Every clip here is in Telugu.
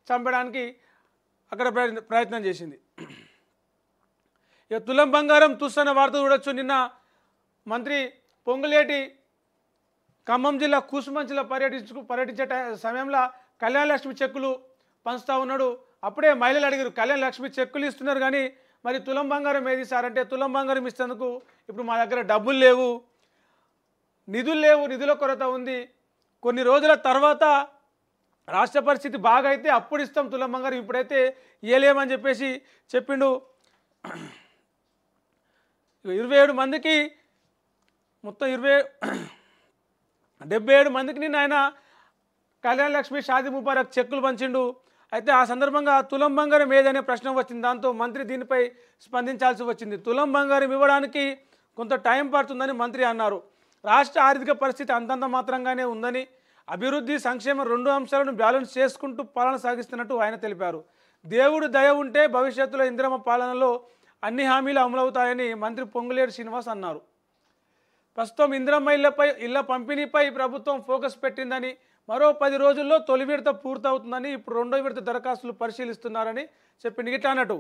చంపడానికి అక్కడ ప్రయత్నం చేసింది. ఇక తులం బంగారం తుస్సన్న వార్త చూడొచ్చు. నిన్న మంత్రి పొంగులేటి ఖమ్మం జిల్లా కూసుమంచిలో పర్యటించే సమయంలో కళ్యాణ లక్ష్మి చెక్కులు పంచుతూ ఉన్నాడు. అప్పుడే మహిళలు అడిగారు, కళ్యాణ లక్ష్మి చెక్కులు ఇస్తున్నారు కానీ మరి తులం బంగారం ఏది సార్ అంటే, తులం బంగారం ఇస్తేందుకు ఇప్పుడు మా దగ్గర డబ్బులు లేవు, నిధులు లేవు, నిధుల కొరత ఉంది, కొన్ని రోజుల తర్వాత రాష్ట్ర పరిస్థితి బాగా అయితే అప్పుడు ఇస్తాం తులం బంగారం, ఇప్పుడైతే ఇవ్వలేమని చెప్పేసి చెప్పిండు. 27 మందికి మొత్తం 77 మందికి నిన్న ఆయన కళ్యాణ లక్ష్మి షాదీ ముబారక్ చెక్కులు పంచిండు. అయితే ఆ సందర్భంగా తులం బంగారం ఏదనే ప్రశ్న వచ్చింది. దాంతో మంత్రి దీనిపై స్పందించాల్సి వచ్చింది. తులం బంగారం ఇవ్వడానికి కొంత టైం పడుతుందని మంత్రి అన్నారు. రాష్ట్ర ఆర్థిక పరిస్థితి అంతంత మాత్రంగానే ఉందని, అభివృద్ధి సంక్షేమం 2 అంశాలను బ్యాలెన్స్ చేసుకుంటూ పాలన సాగిస్తున్నట్టు ఆయన తెలిపారు. దేవుడు దయ ఉంటే భవిష్యత్తులో ఇందిరమ్మ పాలనలో అన్ని హామీలు అమలవుతాయని మంత్రి పొంగులేటి శ్రీనివాస్ అన్నారు. ప్రస్తుతం ఇందిరమ్మ ఇళ్ల పంపిణీపై ప్రభుత్వం ఫోకస్ పెట్టిందని, మరో 10 రోజుల్లో తొలి విడత పూర్తవుతుందని, ఇప్పుడు 2వ విడత దరఖాస్తులు పరిశీలిస్తున్నారని చెప్పింది. ఇట్లా అన్నట్టు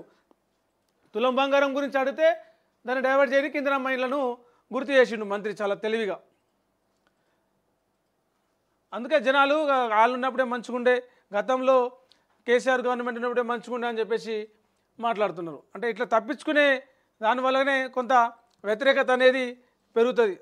తులం బంగారం గురించి అడిగితే దాన్ని డైవర్ట్ చేయడానికి ఇందిరమ్మ ఇళ్లను గుర్తు చేసిండు మంత్రి చాలా తెలివిగా. అందుకే జనాలు వాళ్ళు ఉన్నప్పుడే మంచిగుండే, గతంలో కేసీఆర్ గవర్నమెంట్ ఉన్నప్పుడే మంచిగుండే అని చెప్పేసి మాట్లాడుతున్నారు. అంటే ఇట్లా తప్పించుకునే దానివల్లనే కొంత వ్యతిరేకత అనేది పెరుగుతుంది.